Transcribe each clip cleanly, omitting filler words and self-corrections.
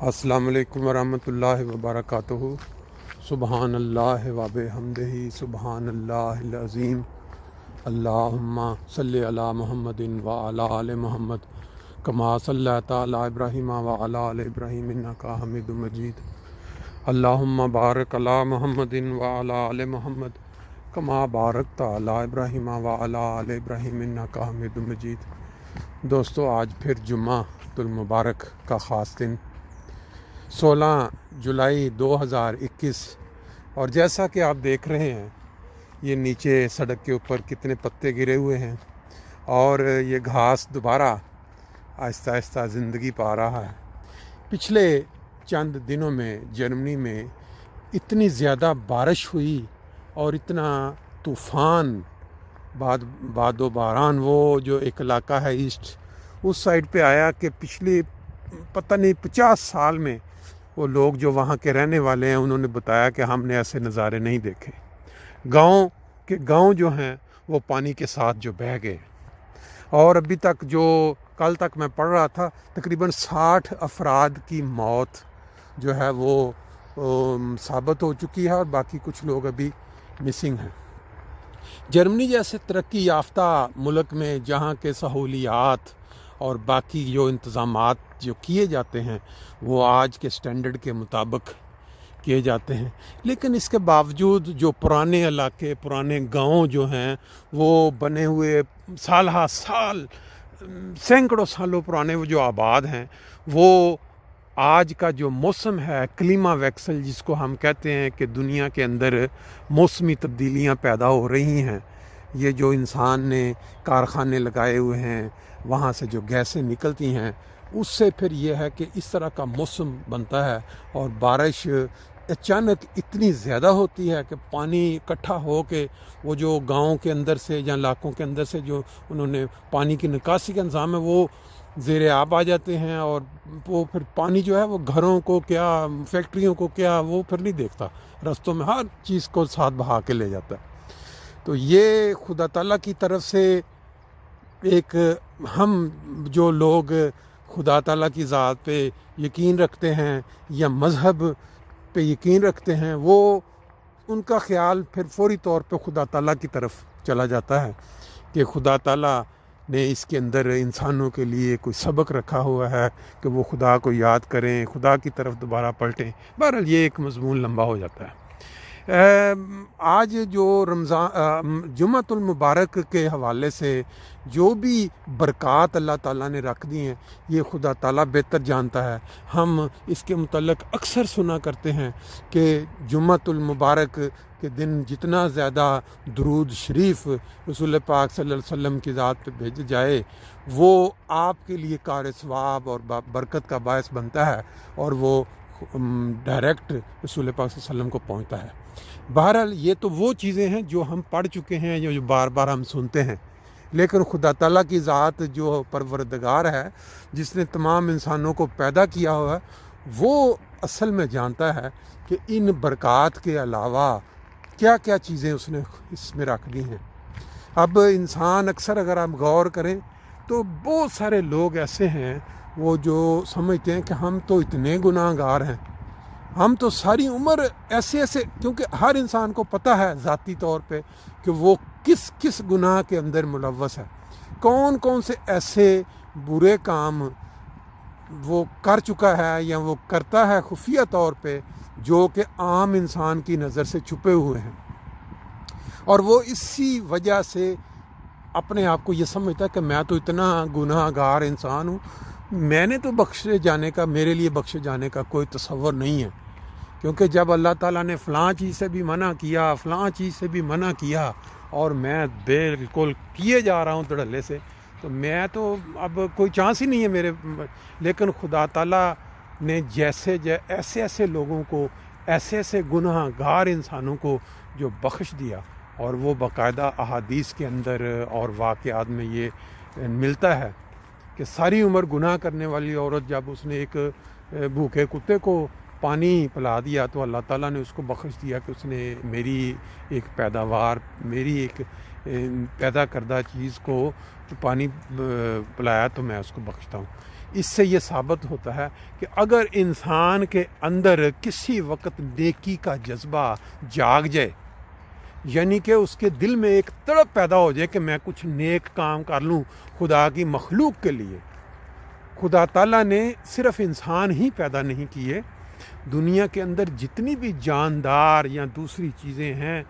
السلام علیکم ورحمۃ اللہ وبرکاتہ۔ سبحان اللہ و بحمدہ، سبحان اللہ العظیم۔ اللہم صلی علی محمد وعلی آل محمد کما صلیت علی ابراہیم وعلی آل ابراہیم انک حمید مجید۔ اللہم بارک علی محمد وعلی آل محمد کما بارکت علی ابراہیم وعلی آل ابراہیم انک حمید مجید۔ دوستو، آج پھر جمعہ المبارک کا خاص دن 16 جولائی 2021، اور جیسا کہ آپ دیکھ رہے ہیں یہ نیچے سڑک کے اوپر کتنے پتے گرے ہوئے ہیں، اور یہ گھاس دوبارہ آہستہ آہستہ زندگی پا رہا ہے۔ پچھلے چند دنوں میں جرمنی میں اتنی زیادہ بارش ہوئی اور اتنا طوفان باد و باران، وہ جو ایک علاقہ ہے ایسٹ اس سائڈ پہ آیا کہ پچھلی پتہ نہیں 50 سال میں وہ لوگ جو وہاں کے رہنے والے ہیں انہوں نے بتایا کہ ہم نے ایسے نظارے نہیں دیکھے۔ گاؤں جو ہیں وہ پانی کے ساتھ جو بہہ گئے، اور ابھی تک جو کل تک میں پڑھ رہا تھا تقریباً 60 افراد کی موت جو ہے وہ ثابت ہو چکی ہے، اور باقی کچھ لوگ ابھی مسنگ ہیں۔ جرمنی جیسے ترقی یافتہ ملک میں جہاں کے سہولیات اور باقی جو انتظامات جو کیے جاتے ہیں وہ آج کے سٹینڈرڈ کے مطابق کیے جاتے ہیں، لیکن اس کے باوجود جو پرانے علاقے، پرانے گاؤں جو ہیں وہ بنے ہوئے سال ہا سال، سینکڑوں سالوں پرانے وہ جو آباد ہیں، وہ آج کا جو موسم ہے کلیما ویکسل جس کو ہم کہتے ہیں کہ دنیا کے اندر موسمی تبدیلیاں پیدا ہو رہی ہیں، یہ جو انسان نے کارخانے لگائے ہوئے ہیں، وہاں سے جو گیسیں نکلتی ہیں، اس سے پھر یہ ہے کہ اس طرح کا موسم بنتا ہے، اور بارش اچانک اتنی زیادہ ہوتی ہے کہ پانی اکٹھا ہو کے وہ جو گاؤں کے اندر سے یا علاقوں کے اندر سے جو انہوں نے پانی کی نکاسی کا انتظام ہے وہ زیر آب آ جاتے ہیں، اور وہ پھر پانی جو ہے وہ گھروں کو کیا، فیکٹریوں کو کیا، وہ پھر نہیں دیکھتا، رستوں میں ہر چیز کو ساتھ بہا کے لے جاتا ہے۔ تو یہ خدا تعالیٰ کی طرف سے ایک، ہم جو لوگ خدا تعالیٰ کی ذات پہ یقین رکھتے ہیں یا مذہب پہ یقین رکھتے ہیں، وہ ان کا خیال پھر فوری طور پہ خدا تعالیٰ کی طرف چلا جاتا ہے کہ خدا تعالیٰ نے اس کے اندر انسانوں کے لیے کوئی سبق رکھا ہوا ہے کہ وہ خدا کو یاد کریں، خدا کی طرف دوبارہ پلٹیں۔ بہرحال یہ ایک مضمون لمبا ہو جاتا ہے۔ آج جو جمعۃ المبارک کے حوالے سے جو بھی برکات اللہ تعالیٰ نے رکھ دی ہیں یہ خدا تعالیٰ بہتر جانتا ہے۔ ہم اس کے متعلق اکثر سنا کرتے ہیں کہ جمعۃ المبارک کے دن جتنا زیادہ درود شریف رسول پاک صلی اللہ علیہ وسلم کی ذات پہ بھیجا جائے وہ آپ کے لیے کار ثواب اور برکت کا باعث بنتا ہے، اور وہ ڈائریکٹ رسول پاک صلی اللہ علیہ وسلم کو پہنچتا ہے۔ بہرحال یہ تو وہ چیزیں ہیں جو ہم پڑھ چکے ہیں، جو بار بار ہم سنتے ہیں، لیکن خدا تعالیٰ کی ذات جو پروردگار ہے جس نے تمام انسانوں کو پیدا کیا ہوا ہے، وہ اصل میں جانتا ہے کہ ان برکات کے علاوہ کیا کیا چیزیں اس نے اس میں رکھ دی ہیں۔ اب انسان اکثر اگر آپ غور کریں تو بہت سارے لوگ ایسے ہیں وہ جو سمجھتے ہیں کہ ہم تو اتنے گناہ گار ہیں، ہم تو ساری عمر ایسے کیونکہ ہر انسان کو پتہ ہے ذاتی طور پہ کہ وہ کس کس گناہ کے اندر ملوث ہے، کون کون سے ایسے برے کام وہ کر چکا ہے یا وہ کرتا ہے خفیہ طور پہ جو کہ عام انسان کی نظر سے چھپے ہوئے ہیں، اور وہ اسی وجہ سے اپنے آپ کو یہ سمجھتا ہے کہ میں تو اتنا گناہ گار انسان ہوں، میں نے تو میرے لیے بخشے جانے کا کوئی تصور نہیں ہے، کیونکہ جب اللہ تعالیٰ نے فلاں چیز سے بھی منع کیا، فلاں چیز سے بھی منع کیا، اور میں بالکل کیے جا رہا ہوں دھڑلے سے، تو میں تو اب کوئی چانس ہی نہیں ہے میرے۔ لیکن خدا تعالیٰ نے ایسے لوگوں کو، ایسے گناہ گار انسانوں کو جو بخش دیا، اور وہ باقاعدہ احادیث کے اندر اور واقعات میں یہ ملتا ہے کہ ساری عمر گناہ کرنے والی عورت جب اس نے ایک بھوکے کتے کو پانی پلا دیا تو اللہ تعالیٰ نے اس کو بخش دیا کہ اس نے میری ایک پیداوار، میری ایک پیدا کردہ چیز کو پانی پلایا تو میں اس کو بخشتا ہوں۔ اس سے یہ ثابت ہوتا ہے کہ اگر انسان کے اندر کسی وقت نیکی کا جذبہ جاگ جائے، یعنی کہ اس کے دل میں ایک تڑپ پیدا ہو جائے کہ میں کچھ نیک کام کر لوں خدا کی مخلوق کے لیے۔ خدا تعالیٰ نے صرف انسان ہی پیدا نہیں کیے، دنیا کے اندر جتنی بھی جاندار یا دوسری چیزیں ہیں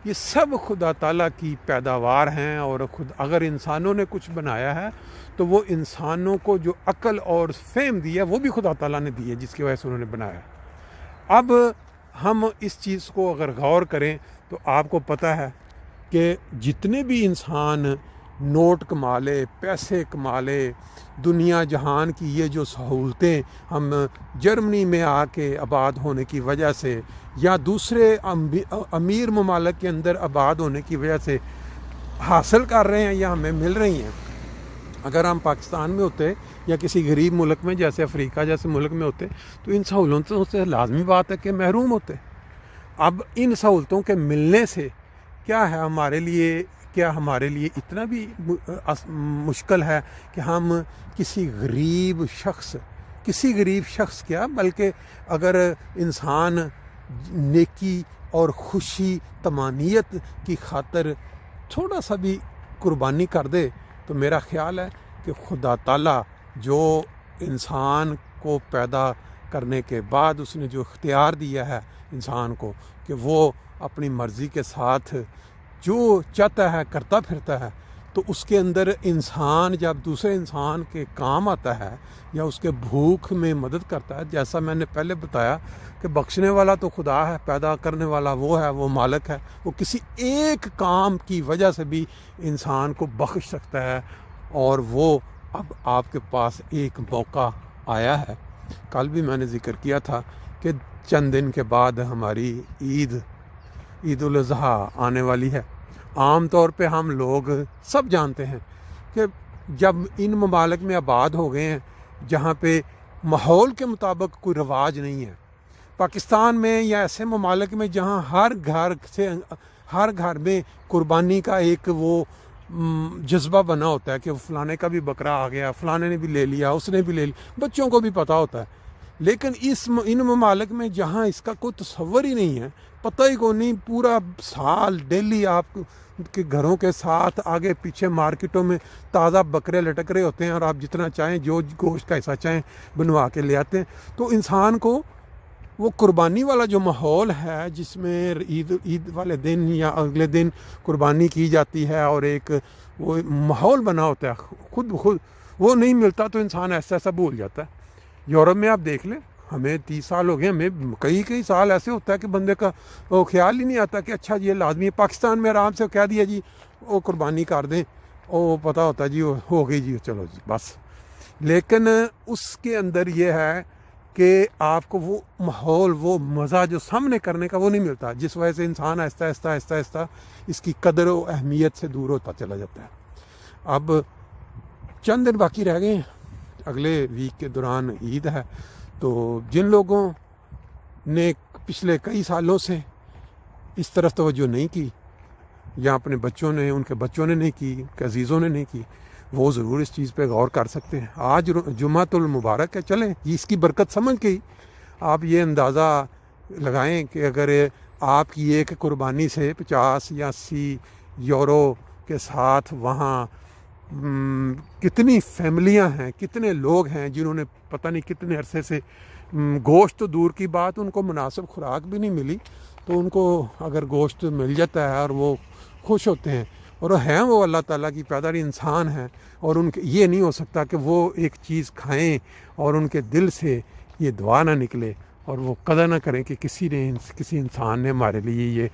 یہ سب خدا تعالیٰ کی پیداوار ہیں، اور اگر انسانوں نے کچھ بنایا ہے تو وہ انسانوں کو جو عقل اور فہم دی ہے وہ بھی خدا تعالیٰ نے دی ہے، جس کی وجہ سے انہوں نے بنایا۔ اب ہم اس چیز کو اگر غور کریں تو آپ کو پتہ ہے کہ جتنے بھی انسان نوٹ کما لے، پیسے کما لے، دنیا جہان کی یہ جو سہولتیں ہم جرمنی میں آ کے آباد ہونے کی وجہ سے یا دوسرے امیر ممالک کے اندر آباد ہونے کی وجہ سے حاصل کر رہے ہیں یا ہمیں مل رہی ہیں، اگر ہم پاکستان میں ہوتے یا کسی غریب ملک میں جیسے افریقہ جیسے ملک میں ہوتے تو ان سہولتوں سے لازمی بات ہے کہ محروم ہوتے۔ اب ان سہولتوں کے ملنے سے کیا ہے ہمارے لیے اتنا بھی مشکل ہے کہ ہم کسی غریب شخص کیا بلکہ اگر انسان نیکی اور خوشی طمانیت کی خاطر تھوڑا سا بھی قربانی کر دے تو میرا خیال ہے کہ خدا تعالیٰ جو انسان کو پیدا کرنے کے بعد اس نے جو اختیار دیا ہے انسان کو کہ وہ اپنی مرضی کے ساتھ جو چاہتا ہے کرتا پھرتا ہے، تو اس کے اندر انسان جب دوسرے انسان کے کام آتا ہے یا اس کے بھوک میں مدد کرتا ہے، جیسا میں نے پہلے بتایا کہ بخشنے والا تو خدا ہے، پیدا کرنے والا وہ ہے، وہ مالک ہے، وہ کسی ایک کام کی وجہ سے بھی انسان کو بخش سکتا ہے، اور وہ اب آپ کے پاس ایک موقع آیا ہے۔ کل بھی میں نے ذکر کیا تھا کہ چند دن کے بعد ہماری عید الاضحیٰ آنے والی ہے۔ عام طور پہ ہم لوگ سب جانتے ہیں کہ جب ان ممالک میں آباد ہو گئے ہیں جہاں پہ ماحول کے مطابق کوئی رواج نہیں ہے، پاکستان میں یا ایسے ممالک میں جہاں ہر گھر میں قربانی کا ایک وہ جذبہ بنا ہوتا ہے کہ فلانے کا بھی بکرا آ گیا، فلانے نے بھی لے لیا، اس نے بھی لے لیا، بچوں کو بھی پتہ ہوتا ہے۔ لیکن ان ممالک میں جہاں اس کا کوئی تصور ہی نہیں ہے، پتہ ہی کو نہیں، پورا سال ڈیلی آپ کے گھروں کے ساتھ آگے پیچھے مارکیٹوں میں تازہ بکرے لٹک رہے ہوتے ہیں، اور آپ جتنا چاہیں جو گوشت کا حصہ چاہیں بنوا کے لے آتے ہیں۔ تو انسان کو وہ قربانی والا جو ماحول ہے جس میں عید والے دن یا اگلے دن قربانی کی جاتی ہے اور ایک وہ ماحول بنا ہوتا ہے، خود بخود وہ نہیں ملتا تو انسان ایسا بھول جاتا ہے۔ یورپ میں آپ دیکھ لیں، ہمیں 30 سال ہو گئے، ہمیں کئی سال ایسے ہوتا ہے کہ بندے کا وہ خیال ہی نہیں آتا کہ اچھا یہ لازمی ہے۔ پاکستان میں آرام سے کہہ دیا جی وہ قربانی کر دیں، وہ پتہ ہوتا ہے جی وہ ہو گئی جی، چلو جی بس۔ لیکن اس کے اندر یہ ہے کہ آپ کو وہ ماحول، وہ مزہ جو سامنے کرنے کا وہ نہیں ملتا، جس وجہ سے انسان آہستہ آہستہ اس کی قدر و اہمیت سے دور ہوتا چلا جاتا ہے۔ اب چند دن باقی رہ گئے ہیں، اگلے ویک کے دوران عید ہے، تو جن لوگوں نے پچھلے کئی سالوں سے اس طرف توجہ نہیں کی یا اپنے بچوں نے، ان کے بچوں نے نہیں کی، ان کے عزیزوں نے نہیں کی، وہ ضرور اس چیز پہ غور کر سکتے ہیں۔ آج جمعۃ المبارک ہے، چلیں یہ اس کی برکت سمجھ کے ہی آپ یہ اندازہ لگائیں کہ اگر آپ کی ایک قربانی سے 50 یا 80 یورو کے ساتھ وہاں کتنی فیملیاں ہیں، کتنے لوگ ہیں جنہوں نے پتہ نہیں کتنے عرصے سے گوشت تو دور کی بات، ان کو مناسب خوراک بھی نہیں ملی، تو ان کو اگر گوشت مل جاتا ہے اور وہ خوش ہوتے ہیں، اور ہیں وہ اللہ تعالیٰ کی پیداوار انسان ہیں، اور ان کے یہ نہیں ہو سکتا کہ وہ ایک چیز کھائیں اور ان کے دل سے یہ دعا نہ نکلے اور وہ قدر نہ کریں کہ کسی انسان نے ہمارے لیے یہ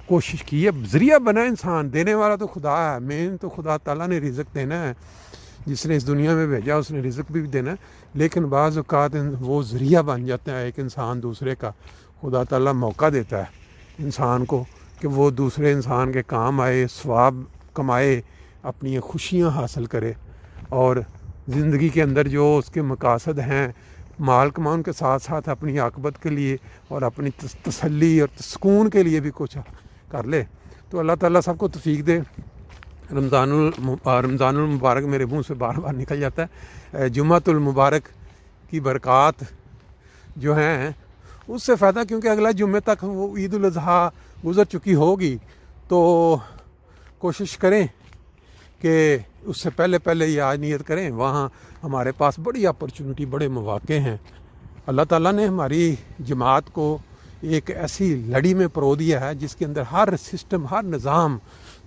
کوشش کی ہے۔ ذریعہ بنا انسان، دینے والا تو خدا ہے، مین تو خدا تعالیٰ نے رزق دینا ہے، جس نے اس دنیا میں بھیجا اس نے رزق بھی دینا ہے، لیکن بعض اوقات وہ ذریعہ بن جاتا ہے ایک انسان دوسرے کا۔ خدا تعالیٰ موقع دیتا ہے انسان کو کہ وہ دوسرے انسان کے کام آئے، ثواب کمائے، اپنی خوشیاں حاصل کرے، اور زندگی کے اندر جو اس کے مقاصد ہیں، مال کماؤں کے ساتھ ساتھ اپنی عاقبت کے لیے اور اپنی تسلی اور سکون کے لیے بھی کچھ کر لے۔ تو اللہ تعالیٰ سب کو توفیق دے رمضان المبارک میرے منہ سے بار بار نکل جاتا ہے، جمعۃ المبارک کی برکات جو ہیں اس سے فائدہ، کیونکہ اگلا جمعے تک وہ عید الاضحیٰ گزر چکی ہوگی، تو کوشش کریں کہ اس سے پہلے یہ آج نیت کریں. وہاں ہمارے پاس بڑی اپرچونٹی، بڑے مواقع ہیں. اللہ تعالیٰ نے ہماری جماعت کو ایک ایسی لڑی میں پرو دیا ہے جس کے اندر ہر سسٹم، ہر نظام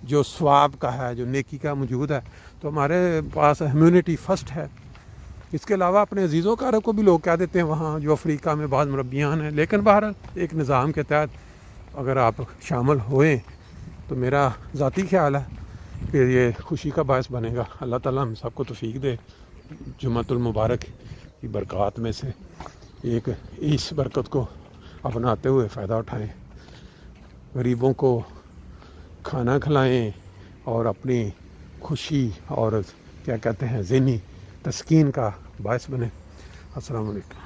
جو ثواب کا ہے، جو نیکی کا موجود ہے. تو ہمارے پاس ہیومینٹی فرسٹ ہے. اس کے علاوہ اپنے عزیزوں کاروں کو بھی لوگ کہہ دیتے ہیں وہاں جو افریقہ میں بعض مربیان ہیں، لیکن بہرحال ایک نظام کے تحت اگر آپ شامل ہوئیں تو میرا ذاتی خیال ہے کہ یہ خوشی کا باعث بنے گا. اللہ تعالیٰ ہم سب کو توفیق دے جمعۃ المبارک کی برکات میں سے ایک اس برکت کو اپناتے ہوئے فائدہ اٹھائیں، غریبوں کو کھانا کھلائیں اور اپنی خوشی اور کیا کہتے ہیں ذہنی تسکین کا باعث بنے. السلام علیکم.